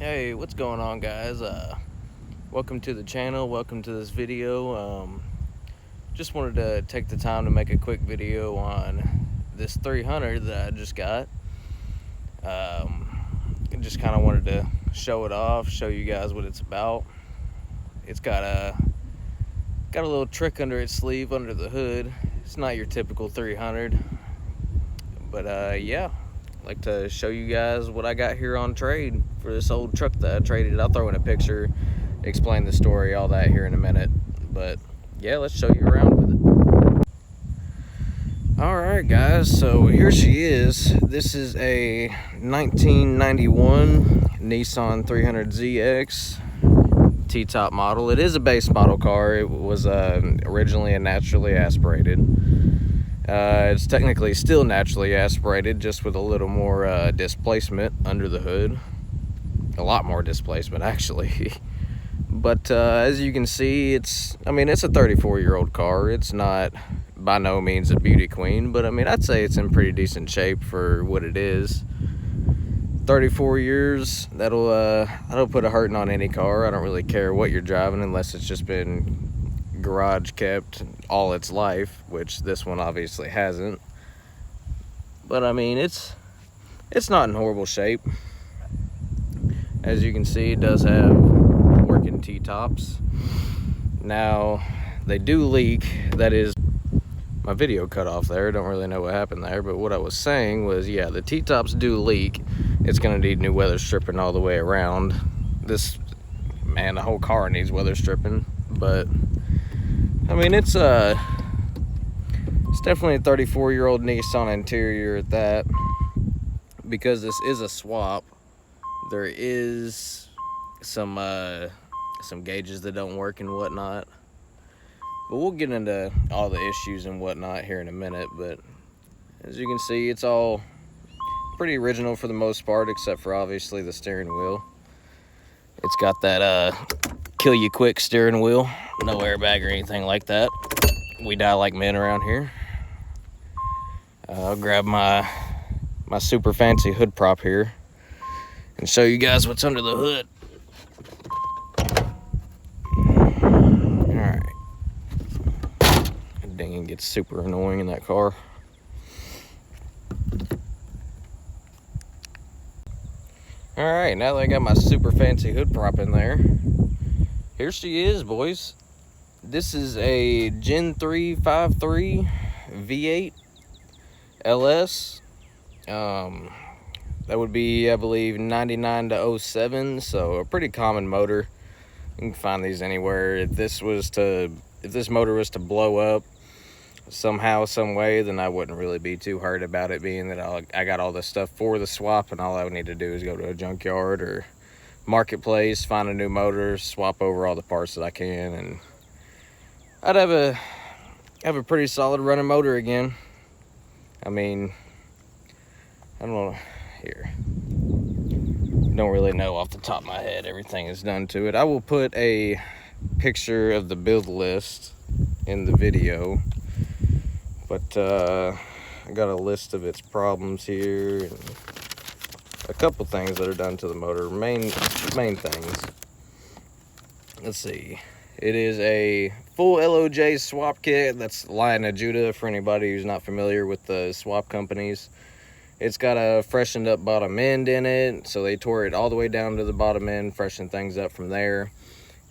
Hey, what's going on, guys? Welcome to the channel. Welcome to this video. Just wanted to take the time to make a quick video on this 300 that I just got. Just kind of wanted to show it off, show you guys what it's about. It's got a little trick under its sleeve, under the hood. It's not your typical 300, but yeah. Like to show you guys what I got here on trade for this old truck that I traded. I'll throw in a picture, explain the story, all that here in a minute. But yeah, let's show you around with it. All right, guys, so here she is. This is a 1991 Nissan 300ZX T-top model. It is a base model car. It was originally a naturally aspirated. It's technically still naturally aspirated, just with a little more displacement under the hood. A lot more displacement, actually. But as you can see, it's a 34-year-old car. It's not by no means a beauty queen, but I'd say it's in pretty decent shape for what it is. 34 years, that'll put a hurting on any car. I don't really care what you're driving, unless it's just been garage kept all its life, which this one obviously hasn't. But it's not in horrible shape. As you can see, it does have working T-tops. Now they do leak. That is, my video cut off there. Don't really know what happened there, but what I was saying was, yeah, the T-tops do leak. It's gonna need new weather stripping all the way around. The whole car needs weather stripping, but it's definitely a 34-year-old Nissan interior at that. Because this is a swap, there is some gauges that don't work and whatnot. But we'll get into all the issues and whatnot here in a minute. But as you can see, it's all pretty original for the most part, except for obviously the steering wheel. It's got that kill you quick steering wheel, no airbag or anything like that. We die like men around here. I'll grab my super fancy hood prop here and show you guys what's under the hood. All right. Dinging gets super annoying in that car. All right, now that I got my super fancy hood prop in there, here she is, boys. This is a Gen 353 V8 LS. That would be, I believe, 99 to 07, so a pretty common motor. You can find these anywhere. If this motor was to blow up somehow, some way, then I wouldn't really be too hurt about it, being that I got all this stuff for the swap, and all I would need to do is go to a junkyard or marketplace, find a new motor, swap over all the parts that I can, and I'd have a pretty solid running motor again. I don't know, here, don't really know off the top of my head everything is done to it. I will put a picture of the build list in the video, but I got a list of its problems here and a couple things that are done to the motor. Main things. Let's see. It is a full LOJ swap kit. That's Lion Judah for anybody who's not familiar with the swap companies. It's got a freshened up bottom end in it, so they tore it all the way down to the bottom end, freshened things up from there.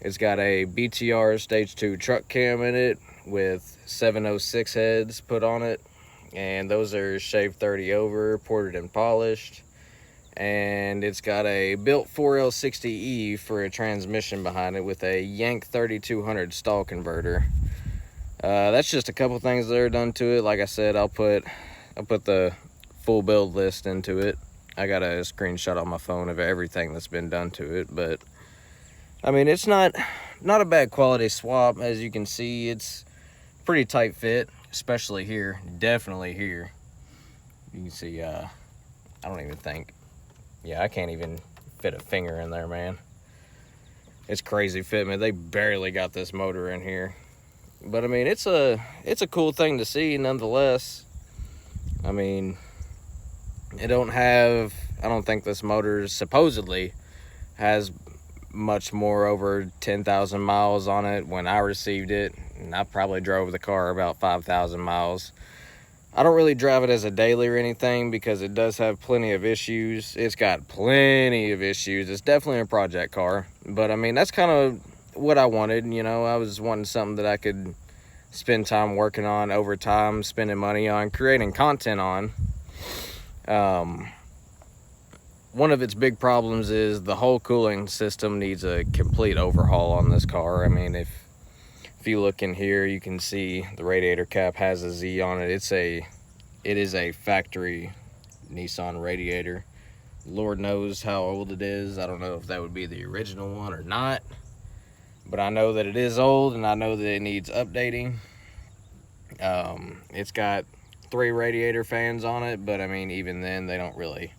It's got a BTR Stage 2 truck cam in it with 706 heads put on it, and those are shaved 30 over, ported and polished. And it's got a built 4L60E for a transmission behind it with a Yank 3200 stall converter. That's just a couple things that are done to it. Like I said, I'll put the full build list into it. I got a screenshot on my phone of everything that's been done to it, but it's not a bad quality swap. As you can see, it's pretty tight fit, especially here. Definitely here. You can see, I don't even think, yeah, I can't even fit a finger in there, man. It's crazy fit, man. They barely got this motor in here. But it's a cool thing to see nonetheless. I don't think this motor supposedly has much more over 10,000 miles on it when I received it, and I probably drove the car about 5,000 miles. I don't really drive it as a daily or anything because it does have plenty of issues. It's got plenty of issues. It's definitely a project car, but I mean, that's kind of what I wanted. You know, I was wanting something that I could spend time working on over time, spending money on, creating content on. One of its big problems is the whole cooling system needs a complete overhaul on this car. I mean, if you look in here, you can see the radiator cap has a Z on it. It is a factory Nissan radiator. Lord knows how old it is. I don't know if that would be the original one or not, but I know that it is old, and I know that it needs updating. It's got 3 radiator fans on it, but I mean, even then, they don't really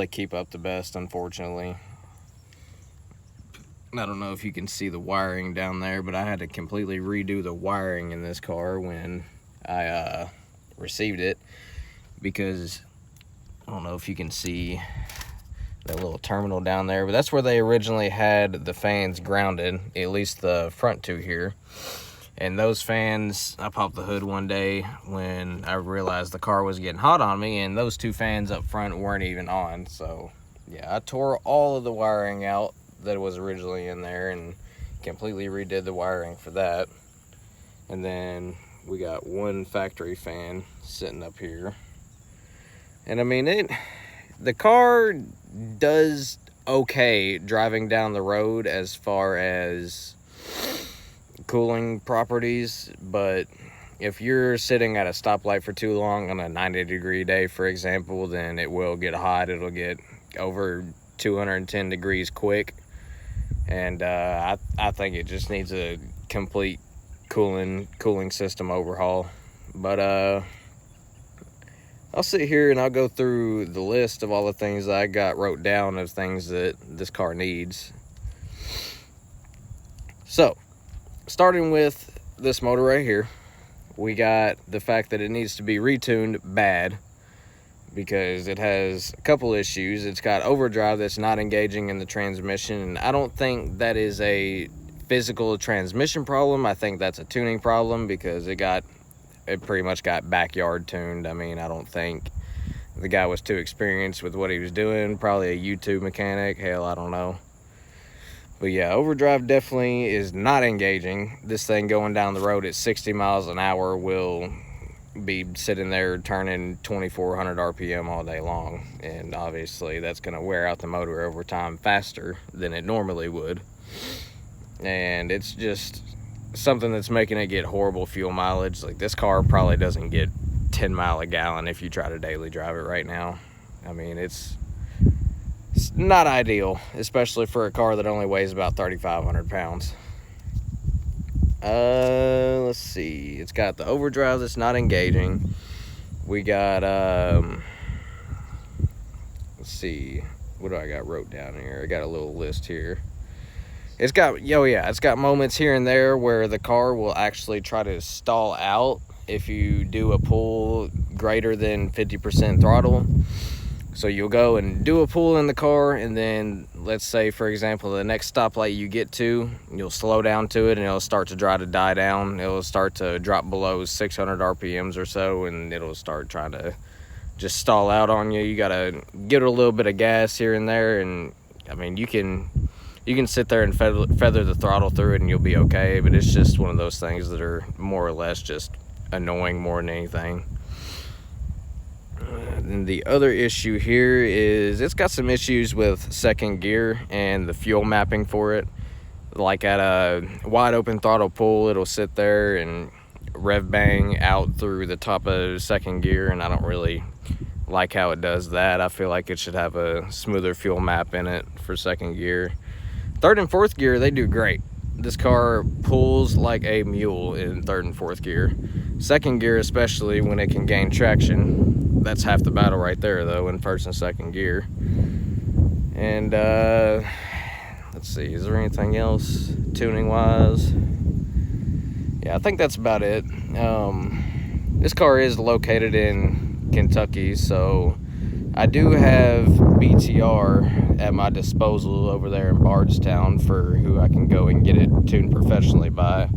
keep up the best, unfortunately. I don't know if you can see the wiring down there, but I had to completely redo the wiring in this car when I received it, because I don't know if you can see that little terminal down there, but that's where they originally had the fans grounded, at least the front 2 here. And those fans, I popped the hood one day when I realized the car was getting hot on me, and those 2 fans up front weren't even on. So yeah, I tore all of the wiring out that was originally in there and completely redid the wiring for that. And then we got 1 factory fan sitting up here. And I mean, the car does okay driving down the road as far as cooling properties, but if you're sitting at a stoplight for too long on a 90-degree day, for example, then it will get hot. It'll get over 210 degrees quick, and I think it just needs a complete cooling system overhaul. But I'll sit here and I'll go through the list of all the things that I got wrote down of things that this car needs. So, starting with this motor right here, we got the fact that it needs to be retuned bad, because it has a couple issues. It's got overdrive that's not engaging in the transmission, and I don't think that is a physical transmission problem. I think that's a tuning problem, because it pretty much got backyard tuned. I mean, I don't think the guy was too experienced with what he was doing. Probably a YouTube mechanic, hell, I don't know. But yeah, overdrive definitely is not engaging. This thing going down the road at 60 miles an hour will be sitting there turning 2,400 RPM all day long. And obviously that's going to wear out the motor over time faster than it normally would. And it's just something that's making it get horrible fuel mileage. Like, this car probably doesn't get 10 mile a gallon if you try to daily drive it right now. I mean, it's not ideal, especially for a car that only weighs about 3,500 pounds. Let's see. It's got the overdrive that's not engaging. We got, let's see. What do I got wrote down here? I got a little list here. It's got, it's got moments here and there where the car will actually try to stall out if you do a pull greater than 50% throttle. So you'll go and do a pull in the car, and then let's say, for example, the next stoplight you get to, you'll slow down to it and it'll start to try to die down. It'll start to drop below 600 RPMs or so, and it'll start trying to just stall out on you. You gotta get a little bit of gas here and there, and I mean, you can sit there and feather the throttle through it and you'll be okay, but it's just one of those things that are more or less just annoying more than anything. And the other issue here is it's got some issues with second gear and the fuel mapping for it. Like at a wide open throttle pull, it'll sit there and rev bang out through the top of second gear, and I don't really like how it does that. I feel like it should have a smoother fuel map in it for second gear. Third and fourth gear, they do great. This car pulls like a mule in third and fourth gear. Second gear, especially when it can gain traction, that's half the battle right there, though, in first and second gear. And let's see, is there anything else tuning wise? Yeah, I think that's about it. This car is located in Kentucky, so I do have BTR at my disposal over there in Bardstown for who I can go and get it tuned professionally by.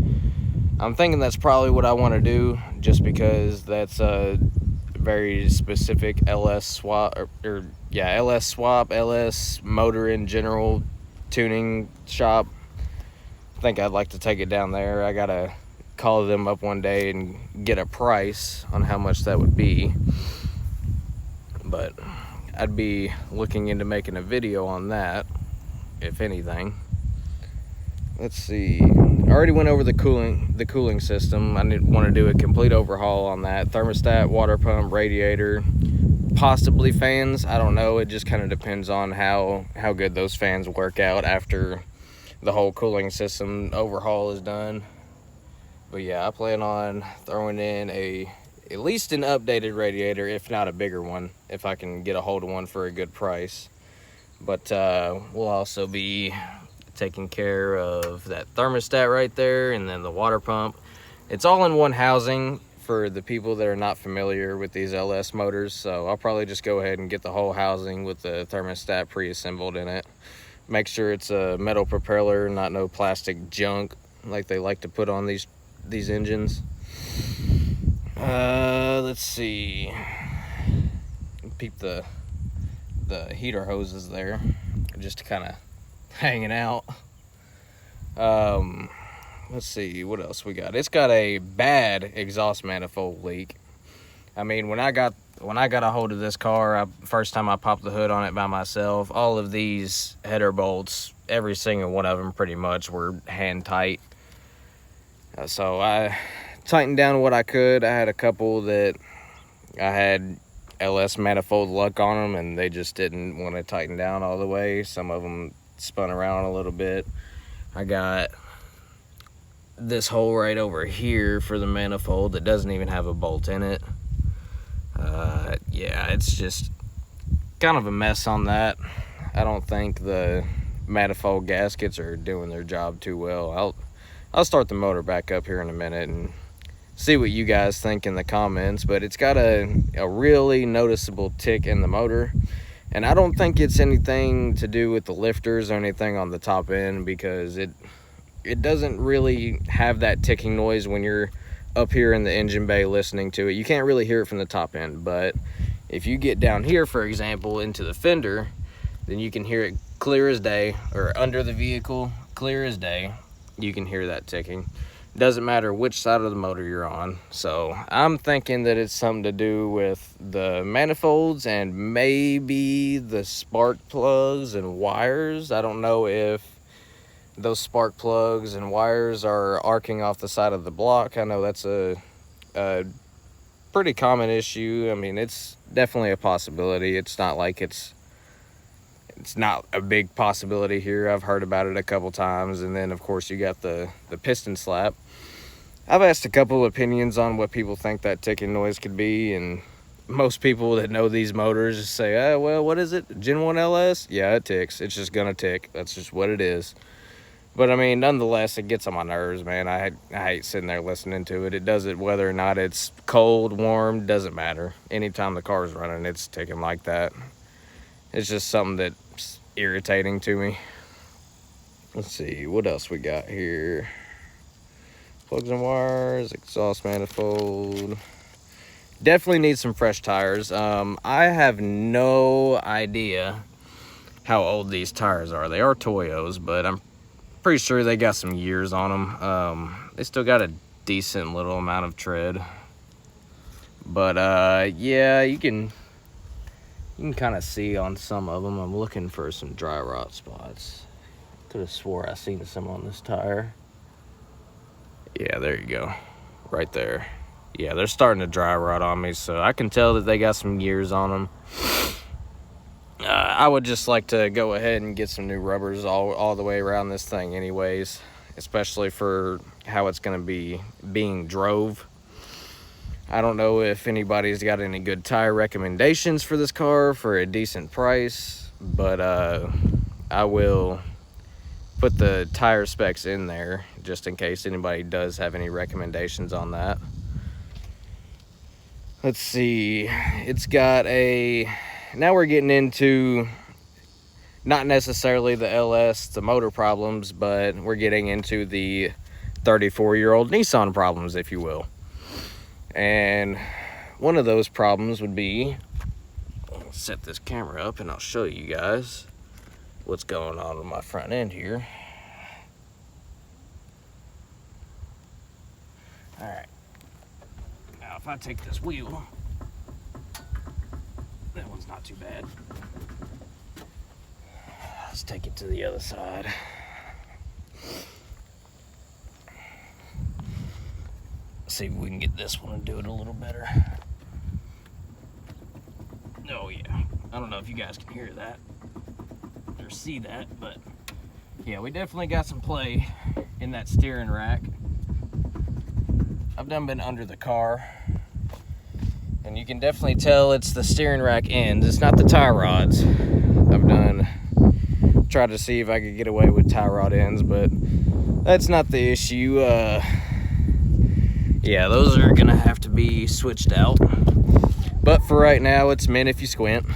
I'm thinking that's probably what I want to do, just because that's a very specific LS swap, LS swap, LS motor in general tuning shop. I think I'd like to take it down there. I gotta call them up one day and get a price on how much that would be. But I'd be looking into making a video on that, if anything. Let's see. I already went over the cooling system. I want to do a complete overhaul on that. Thermostat, water pump, radiator, possibly fans. I don't know. It just kind of depends on how good those fans work out after the whole cooling system overhaul is done. But yeah, I plan on throwing in at least an updated radiator, if not a bigger one, if I can get a hold of one for a good price. But we'll also be taking care of that thermostat right there, and then the water pump. It's all in one housing for the people that are not familiar with these LS motors, so I'll probably just go ahead and get the whole housing with the thermostat pre-assembled in it. Make sure it's a metal propeller, not no plastic junk like they like to put on these engines. Let's see. Peep the heater hoses there, just kind of hanging out. Let's see what else we got. It's got a bad exhaust manifold leak. I mean, when I got a hold of this car, first time I popped the hood on it by myself, all of these header bolts, every single one of them pretty much, were hand tight. So I tightened down what I could. I had a couple that I had LS manifold luck on them, and they just didn't want to tighten down all the way. Some of them spun around a little bit. I got this hole right over here for the manifold that doesn't even have a bolt in it. Yeah, it's just kind of a mess on that. I don't think the manifold gaskets are doing their job too well. I'll start the motor back up here in a minute and see what you guys think in the comments, but it's got a really noticeable tick in the motor, and I don't think it's anything to do with the lifters or anything on the top end, because it doesn't really have that ticking noise when you're up here in the engine bay listening to it. You can't really hear it from the top end, but if you get down here, for example, into the fender, then you can hear it clear as day, or under the vehicle, clear as day. You can hear that ticking. Doesn't matter which side of the motor you're on. So I'm thinking that it's something to do with the manifolds and maybe the spark plugs and wires. I don't know if those spark plugs and wires are arcing off the side of the block. I know that's a pretty common issue. I mean, it's definitely a possibility. It's not like it's not a big possibility here. I've heard about it a couple times. And then of course you got the piston slap. I've asked a couple opinions on what people think that ticking noise could be, and most people that know these motors just say, oh, well, what is it, Gen 1 LS? Yeah, it ticks. It's just gonna tick. That's just what it is. But I mean, nonetheless, it gets on my nerves, man. I hate sitting there listening to it. It does it whether or not it's cold, warm, doesn't matter. Anytime the car's running, it's ticking like that. It's just something that's irritating to me. Let's see, what else we got here? Plugs and wires, exhaust manifold. Definitely need some fresh tires. I have no idea how old these tires are. They are Toyos, but I'm pretty sure they got some years on them. They still got a decent little amount of tread. But yeah, you can kind of see on some of them. I'm looking for some dry rot spots. Could have swore I seen some on this tire. Yeah, there you go, right there. Yeah, they're starting to dry rot on me, so I can tell that they got some years on them. I would just like to go ahead and get some new rubbers all the way around this thing anyways, especially for how it's going to be being drove. I don't know if anybody's got any good tire recommendations for this car for a decent price, but I will put the tire specs in there just in case anybody does have any recommendations on that. Let's see, it's got a, now we're getting into not necessarily the LS, the motor problems, but we're getting into the 34-year-old Nissan problems, if you will. And one of those problems would be, I'll set this camera up and I'll show you guys what's going on with my front end here. All right, now if I take this wheel, that one's not too bad. Let's take it to the other side. See if we can get this one and do it a little better. Oh yeah, I don't know if you guys can hear that or see that, but yeah, we definitely got some play in that steering rack. I've been under the car, and you can definitely tell it's the steering rack ends. It's not the tie rods. Tried to see if I could get away with tie rod ends, but that's not the issue. Yeah, those are gonna have to be switched out. But for right now, it's mint if you squint.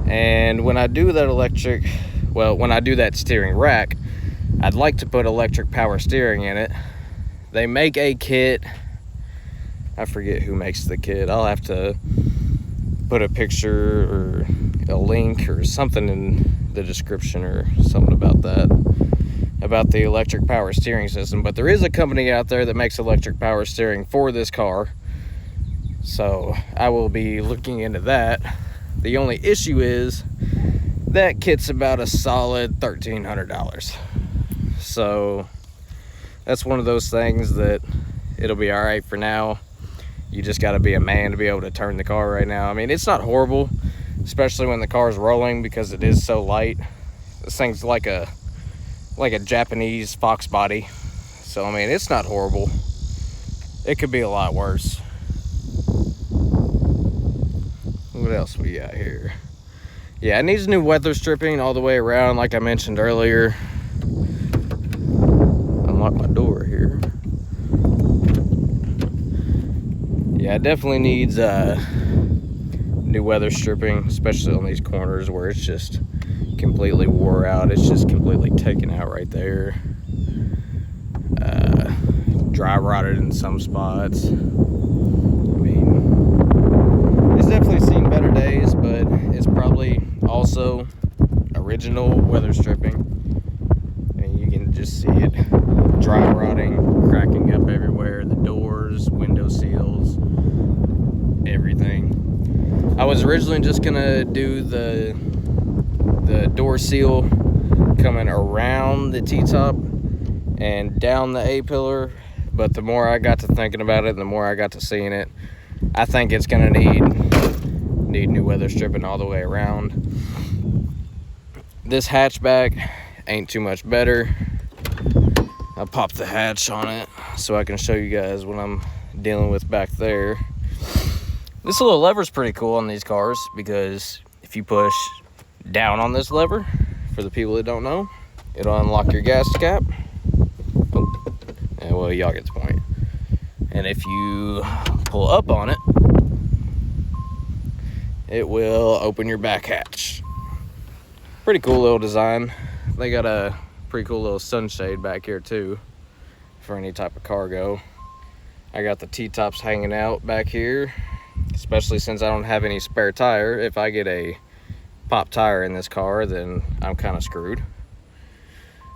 And when I do that steering rack, I'd like to put electric power steering in it. They make a kit. I forget who makes the kit. I'll have to put a picture or a link or something in the description or something about that, about the electric power steering system. But there is a company out there that makes electric power steering for this car, so I will be looking into that. The only issue is that kit's about a solid $1,300. So that's one of those things that it'll be all right for now. You just got to be a man to be able to turn the car right now. I mean, it's not horrible, especially when the car's rolling, because it is so light. This thing's like a Japanese fox body. So, I mean, it's not horrible. It could be a lot worse. What else we got here? Yeah, it needs new weather stripping all the way around, like I mentioned earlier. Unlock my door here. Yeah, it definitely needs new weather stripping, especially on these corners where it's just completely wore out. It's just completely taken out right there. Dry rotted in some spots. I mean, it's definitely seen better days, but it's probably also original weather stripping. And you can just see it dry rotting, cracking up everywhere. The doors, window seals, everything. I was originally just gonna do the door seal coming around the T-top and down the A-pillar, but the more I got to thinking about it and the more I got to seeing it, I think it's gonna need new weather stripping all the way around. This hatchback ain't too much better. I'll pop the hatch on it so I can show you guys what I'm dealing with back there. This little lever's pretty cool on these cars, because if you push down on this lever, for the people that don't know, it'll unlock your gas cap. Oh, yeah, well, y'all get the point. And if you pull up on it, it will open your back hatch. Pretty cool little design. They got a pretty cool little sunshade back here too, for any type of cargo. I got the T-tops hanging out back here, especially since I don't have any spare tire. If I get a pop tire in this car, then I'm kind of screwed.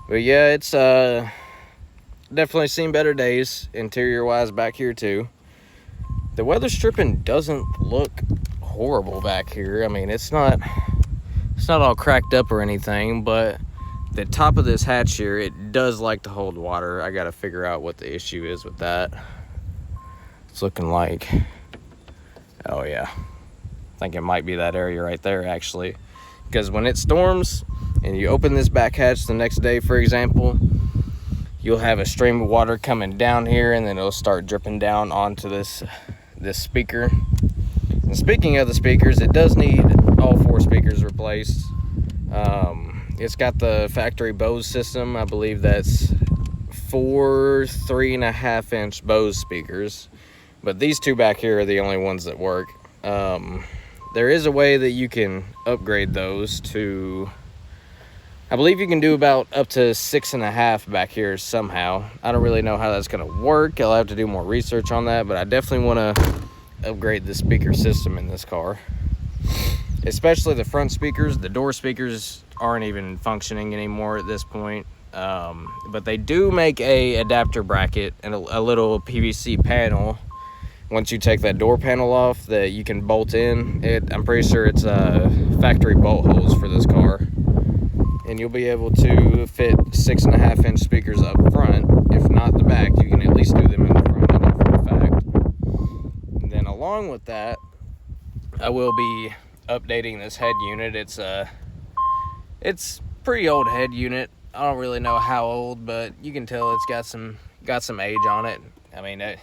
But yeah, it's definitely seen better days interior wise back here too. The weather stripping doesn't look horrible back here. I mean, it's not all cracked up or anything, but the top of this hatch here, it does like to hold water. I got to figure out what the issue is with that. It's looking like, oh yeah, I think it might be that area right there actually, because when it storms and you open this back hatch the next day, for example, you'll have a stream of water coming down here, and then it'll start dripping down onto this speaker. And speaking of the speakers, it does need all 4 speakers replaced. It's got the factory Bose system. I believe that's 4 3.5-inch Bose speakers, but these 2 back here are the only ones that work. there is a way that you can upgrade those to, I believe you can do about up to 6.5 back here somehow. I don't really know how that's going to work. I'll have to do more research on that, but I definitely want to upgrade the speaker system in this car. Especially the front speakers. The door speakers aren't even functioning anymore at this point. But they do make a adapter bracket and a little PVC panel once you take that door panel off that you can bolt in. I'm pretty sure it's factory bolt holes for this car. And you'll be able to fit 6.5-inch speakers up front. If not the back, you can at least do them in the front, I know for a fact. And then along with that, I will be updating this head unit. It's pretty old head unit. I don't really know how old, but you can tell it's got some age on it. I mean, it's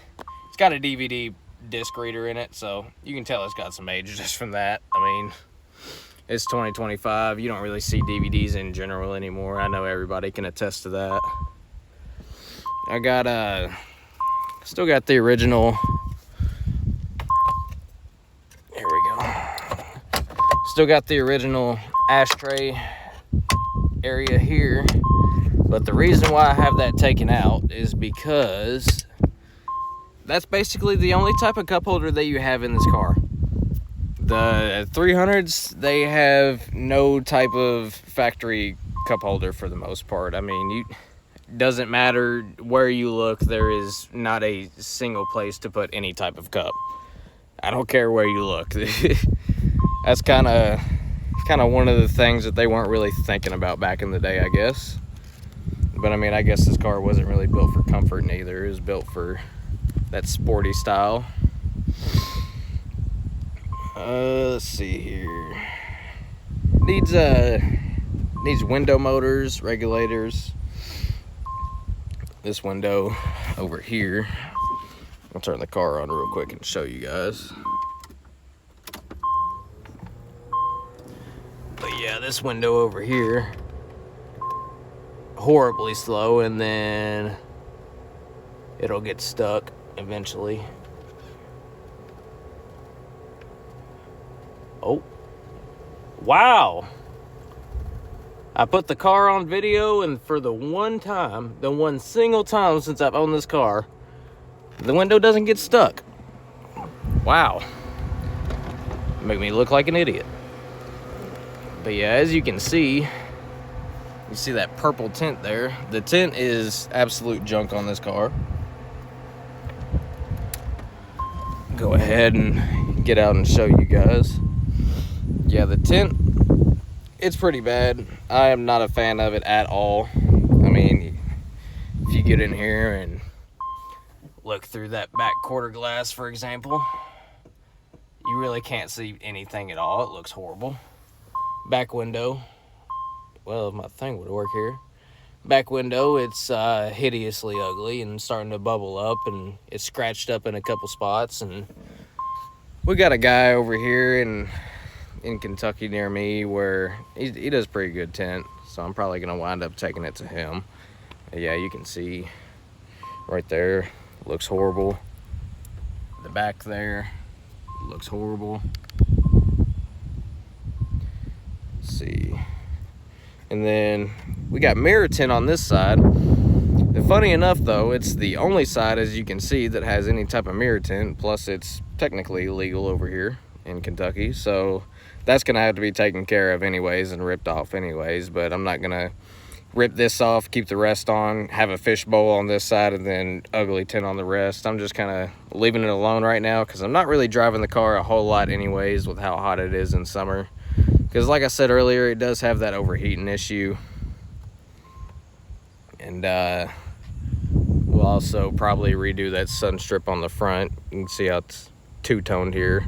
got a DVD disc reader in it, so you can tell it's got some age just from that. I mean, it's 2025. You don't really see DVDs in general anymore. I know everybody can attest to that. I got still got the original. Here we go. Still got the original ashtray area here, but the reason why I have that taken out is because that's basically the only type of cup holder that you have in this car. The 300s, they have no type of factory cup holder for the most part. I mean, doesn't matter where you look, there is not a single place to put any type of cup. I don't care where you look. That's kind of one of the things that they weren't really thinking about back in the day, I guess. But I mean, I guess this car wasn't really built for comfort neither. It was built for that sporty style. Let's see here. Needs window motors, regulators. This window over here. I'll turn the car on real quick and show you guys. But yeah, this window over here, horribly slow, and then it'll get stuck eventually. Oh, wow. I put the car on video, and for the one single time since I've owned this car, the window doesn't get stuck. Wow. Make me look like an idiot. But yeah, as you can see, you see that purple tint there. The tint is absolute junk on this car. Go ahead and get out and show you guys. Yeah, the tint, it's pretty bad. I am not a fan of it at all. I mean, if you get in here and look through that back quarter glass, for example, you really can't see anything at all. It looks horrible. Back window, well, if my thing would work here. Back window, it's hideously ugly and starting to bubble up, and it's scratched up in a couple spots. And we got a guy over here in Kentucky near me where he does pretty good tint, so I'm probably gonna wind up taking it to him. Yeah, you can see right there, looks horrible. The back there looks horrible. Let's see. And then we got mirror tint on this side. And funny enough though, it's the only side, as you can see, that has any type of mirror tint, plus it's technically legal over here in Kentucky, so that's gonna have to be taken care of anyways and ripped off anyways. But I'm not gonna rip this off, keep the rest on, have a fishbowl on this side, and then ugly tint on the rest. I'm just kind of leaving it alone right now because I'm not really driving the car a whole lot anyways with how hot it is in summer. Because like I said earlier, it does have that overheating issue. And we'll also probably redo that sun strip on the front. You can see how it's two-toned here.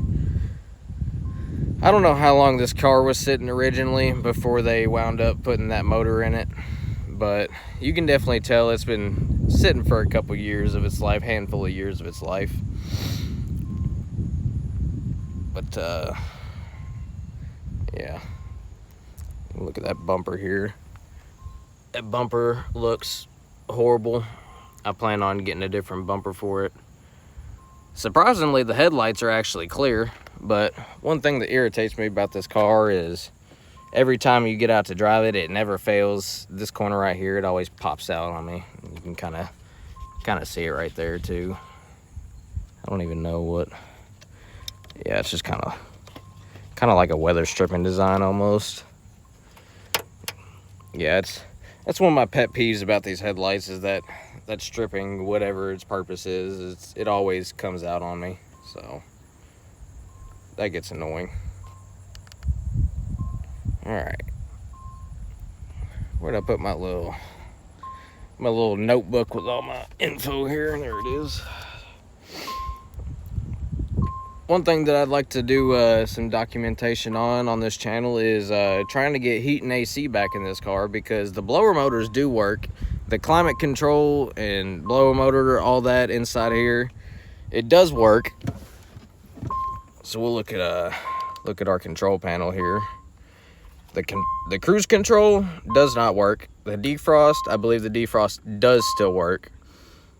I don't know how long this car was sitting originally before they wound up putting that motor in it, but you can definitely tell it's been sitting for a couple years of its life, handful of years of its life. But yeah, look at that bumper here. That bumper looks horrible. I plan on getting a different bumper for it. Surprisingly, the headlights are actually clear. But one thing that irritates me about this car is every time you get out to drive it, it never fails. This corner right here, it always pops out on me. You can kind of see it right there too. I don't even know what. Yeah, it's just kind of like a weather stripping design almost. Yeah, that's one of my pet peeves about these headlights is that stripping, whatever its purpose is, it always comes out on me. So that gets annoying. All right, where'd I put my little notebook with all my info here? There it is. One thing that I'd like to do some documentation on this channel is trying to get heat and AC back in this car, because the blower motors do work. The climate control and blower motor, all that inside here, it does work. So we'll look at our control panel here. The cruise control does not work. The defrost, I believe the defrost does still work.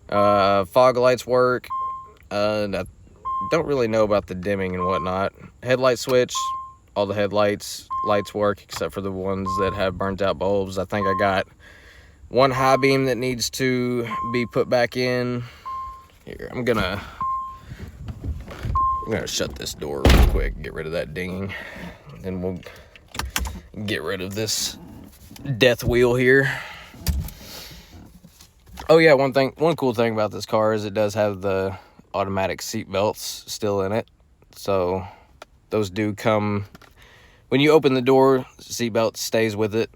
Fog lights work. I don't really know about the dimming and whatnot. Headlight switch, all the lights work except for the ones that have burnt out bulbs. I think I got one high beam that needs to be put back in. Here, I'm gonna shut this door real quick, get rid of that dinging, then we'll get rid of this death wheel here. Oh yeah, one cool thing about this car is it does have the automatic seat belts still in it. So those do come when you open the door. Seat belt stays with it,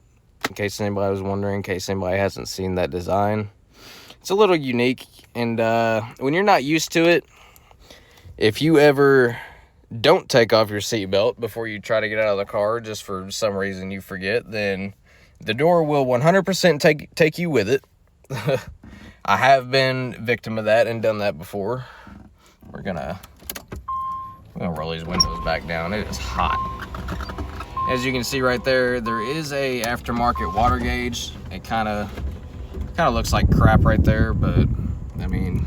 in case anybody was wondering, in case anybody hasn't seen that design. It's a little unique, and when you're not used to it, if you ever don't take off your seatbelt before you try to get out of the car, just for some reason you forget, then the door will 100% take you with it. I have been victim of that and done that before. I'm gonna roll these windows back down. It is hot. As you can see right there, there is a aftermarket water gauge. It kind of looks like crap right there, but I mean,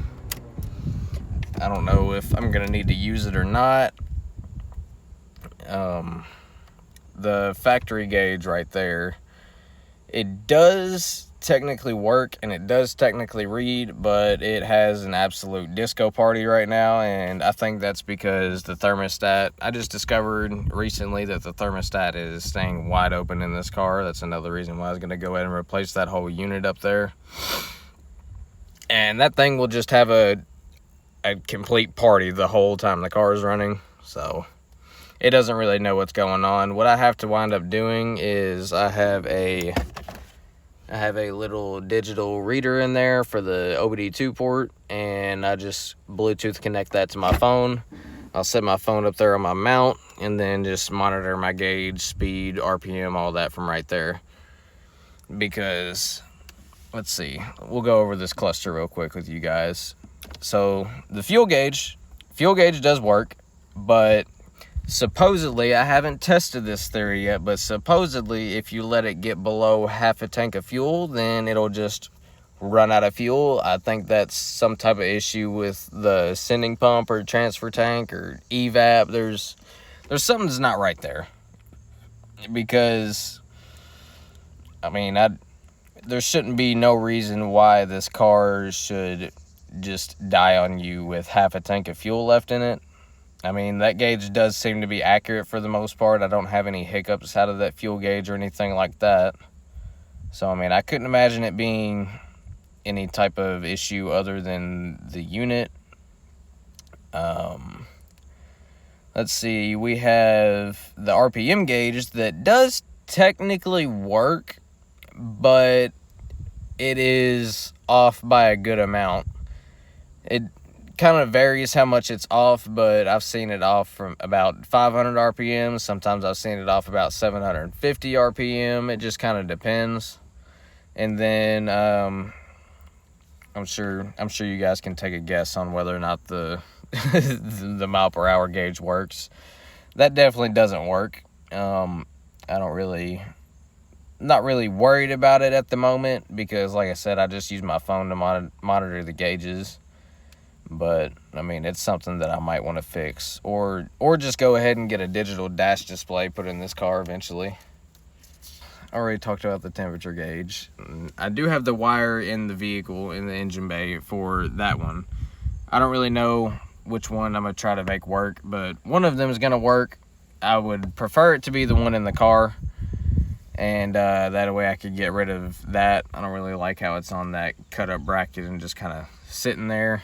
I don't know if I'm gonna need to use it or not. The factory gauge right there, it does technically work and it does technically read, but it has an absolute disco party right now, and I think that's because the thermostat, I just discovered recently that the thermostat is staying wide open in this car. That's another reason why I was going to go ahead and replace that whole unit up there, and that thing will just have a complete party the whole time the car is running. So it doesn't really know what's going on. What I have to wind up doing is I have a little digital reader in there for the OBD2 port, and I just Bluetooth connect that to my phone. I'll set my phone up there on my mount, and then just monitor my gauge, speed, RPM, all that from right there. Because, let's see, we'll go over this cluster real quick with you guys. So, the fuel gauge does work, but supposedly, I haven't tested this theory yet, but supposedly if you let it get below half a tank of fuel, then it'll just run out of fuel. I think that's some type of issue with the sending pump or transfer tank or evap. There's something that's not right there, because I mean, there shouldn't be no reason why this car should just die on you with half a tank of fuel left in it. I mean, that gauge does seem to be accurate for the most part. I don't have any hiccups out of that fuel gauge or anything like that. So, I mean, I couldn't imagine it being any type of issue other than the unit. Let's see, we have the RPM gauge that does technically work, but it is off by a good amount. It kind of varies how much it's off, but I've seen it off from about 500 RPM. Sometimes I've seen it off about 750 RPM. It just kind of depends. And then I'm sure you guys can take a guess on whether or not the the mile per hour gauge works. That definitely doesn't work. Not really worried about it at the moment, because like I said, I just use my phone to monitor the gauges. But I mean, it's something that I might want to fix, or just go ahead and get a digital dash display put in this car eventually. I already talked about the temperature gauge. I do have the wire in the vehicle, in the engine bay, for that one. I don't really know which one I'm gonna try to make work, but one of them is gonna work. I would prefer it to be the one in the car, and that way I could get rid of that. I don't really like how it's on that cut up bracket and just kind of sitting there.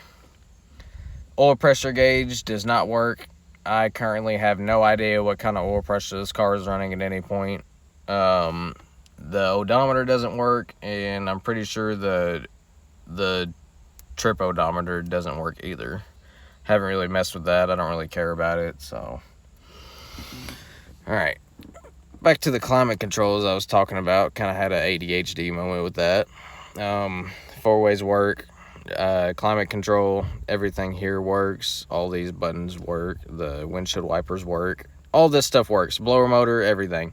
Oil pressure gauge does not work. I currently have no idea what kind of oil pressure this car is running at any point. The odometer doesn't work, and I'm pretty sure the trip odometer doesn't work either. Haven't really messed with that. I don't really care about it. So, all right, back to the climate controls I was talking about. Kind of had an ADHD moment with that. 4-ways work. Climate control, everything here works. All these buttons work. The windshield wipers work. All this stuff works. Blower motor, everything.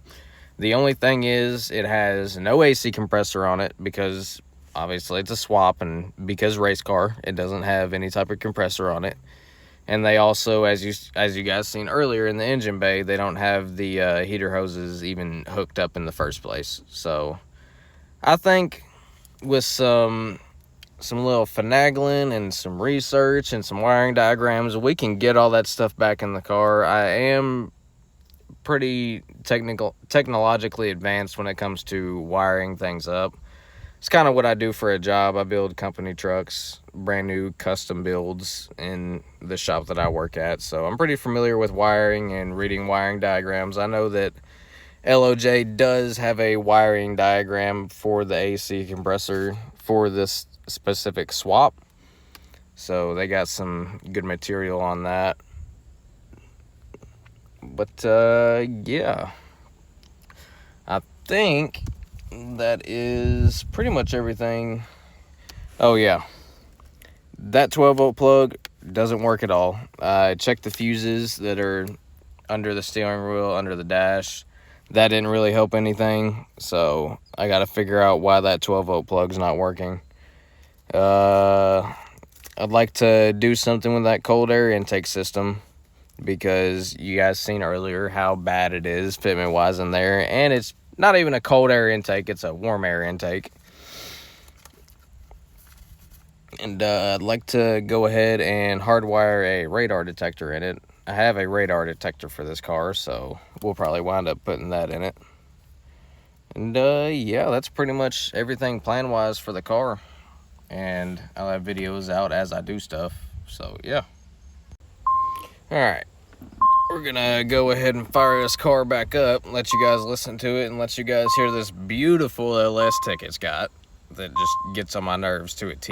The only thing is, it has no AC compressor on it, because obviously it's a swap, and because race car, it doesn't have any type of compressor on it. And they also, as you guys seen earlier in the engine bay, they don't have the heater hoses even hooked up in the first place. So I think with some little finagling and some research and some wiring diagrams, we can get all that stuff back in the car. I am pretty technologically advanced when it comes to wiring things up. It's kind of what I do for a job. I build company trucks, brand new custom builds in the shop that I work at. So I'm pretty familiar with wiring and reading wiring diagrams. I know that LOJ does have a wiring diagram for the AC compressor for this specific swap, so they got some good material on that. But yeah, I think that is pretty much everything. Oh yeah, that 12-volt plug doesn't work at all. I checked the fuses that are under the steering wheel, under the dash. That didn't really help anything, so I got to figure out why that 12-volt plug's not working. I'd like to do something with that cold air intake system, because you guys seen earlier how bad it is fitment wise in there, and it's not even a cold air intake, it's a warm air intake. And I'd like to go ahead and hardwire a radar detector in it. I have a radar detector for this car, so we'll probably wind up putting that in it. And yeah, that's pretty much everything plan wise for the car. And I'll have videos out as I do stuff. So yeah. Alright, we're gonna go ahead and fire this car back up, let you guys listen to it, and let you guys hear this beautiful LS tick it's got that just gets on my nerves to a T.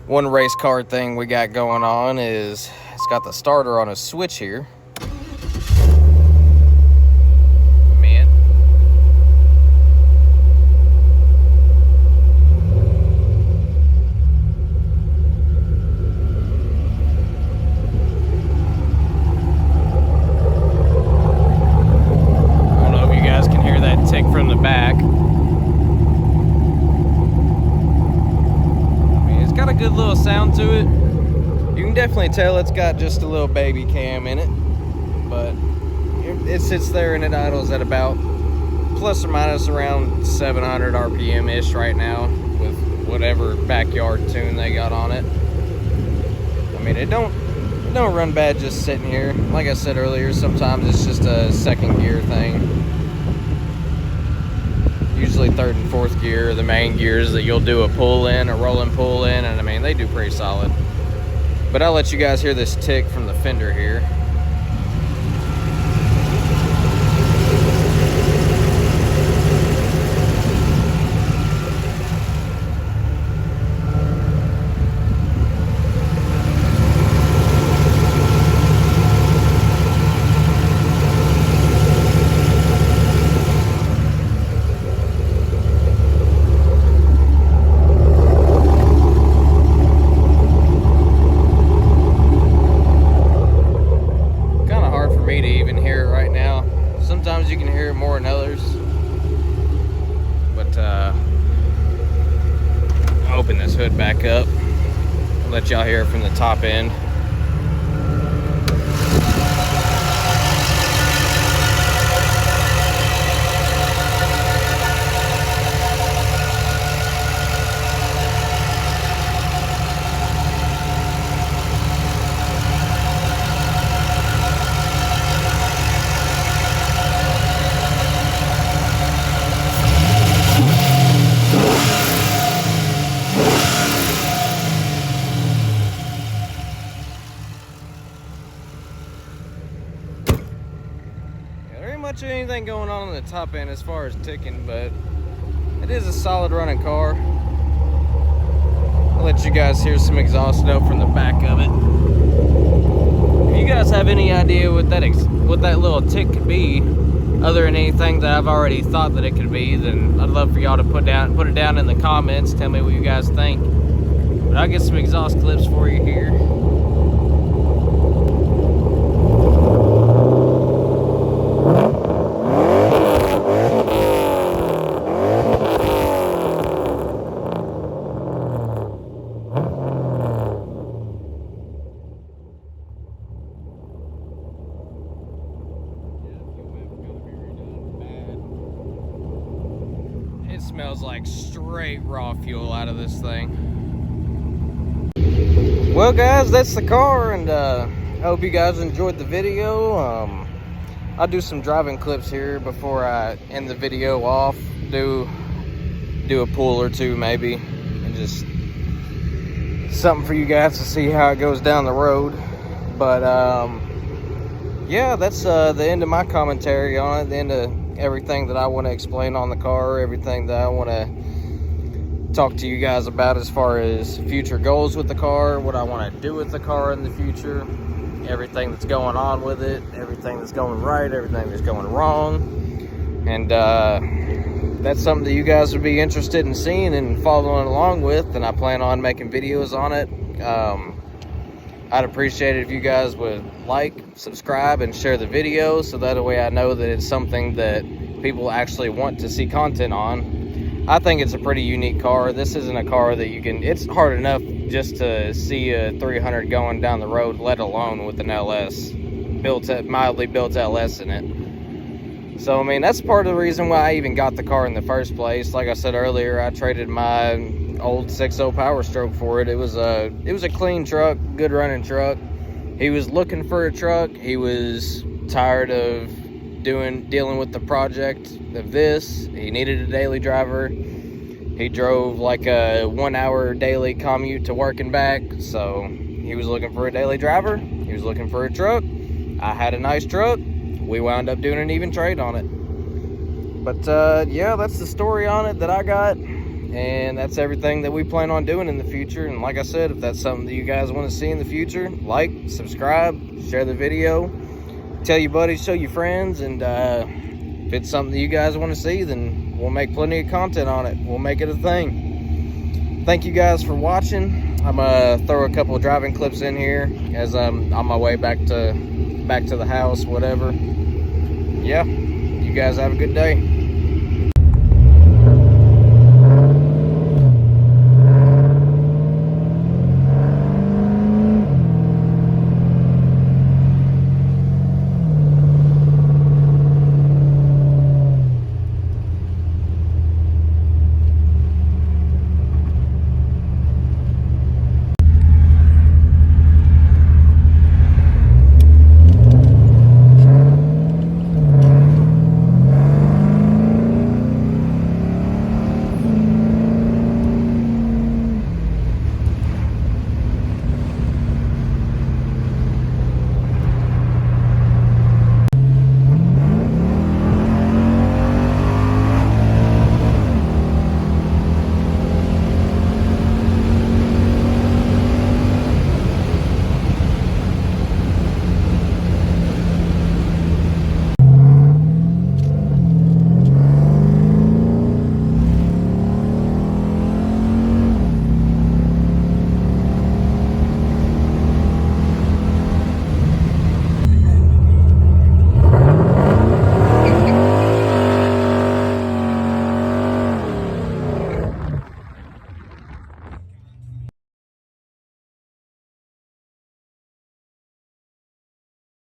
One race car thing we got going on is it's got the starter on a switch here. From the back. I mean, it's got a good little sound to it. You can definitely tell it's got just a little baby cam in it, but it sits there and it idles at about plus or minus around 700 RPM ish right now with whatever backyard tune they got on it. I mean, it don't run bad just sitting here. Like I said earlier, sometimes it's just a second gear thing. Usually third and fourth gear are the main gears that you'll do a pull in, a rolling pull in, and I mean, they do pretty solid. But I'll let you guys hear this tick from the fender here. let y'all hear it from the top end. Much of anything going on the top end as far as ticking, but it is a solid running car. I'll let you guys hear some exhaust note from the back of it. If you guys have any idea what that little tick could be, other than anything that I've already thought that it could be, then I'd love for y'all to put it down in the comments. Tell me what you guys think. But I'll get some exhaust clips for you here. It smells like straight raw fuel out of this thing. Well guys, that's the car, and I hope you guys enjoyed the video. I'll do some driving clips here before I end the video off. Do a pull or two maybe, and just something for you guys to see how it goes down the road. But yeah, that's the end of my commentary on it, the end of everything that I want to explain on the car, everything that I want to talk to you guys about as far as future goals with the car, what I want to do with the car in the future, everything that's going on with it, everything that's going right, everything that's going wrong. And that's something that you guys would be interested in seeing and following along with, and I plan on making videos on it. I'd appreciate it if you guys would like, subscribe, and share the video, so that way I know that it's something that people actually want to see content on. I think it's a pretty unique car. This isn't a car that you can, it's hard enough just to see a 300 going down the road, let alone with an LS, mildly built LS in it. So I mean, that's part of the reason why I even got the car in the first place. Like I said earlier, I traded my old 6.0 Powerstroke for it. It was a clean truck, good running truck. He was looking for a truck. He was tired of dealing with the project of this. He needed a daily driver. He drove like a 1 hour daily commute to work and back, so he was looking for a daily driver. He was looking for a truck. I had a nice truck. We wound up doing an even trade on it. But yeah, that's the story on it that I got. And that's everything that we plan on doing in the future. And like I said, if that's something that you guys want to see in the future, like, subscribe, share the video, tell your buddies, show your friends. And if it's something that you guys want to see, then we'll make plenty of content on it. We'll make it a thing. Thank you guys for watching. I'm gonna throw a couple of driving clips in here as I'm on my way back to the house, whatever. Yeah, you guys have a good day.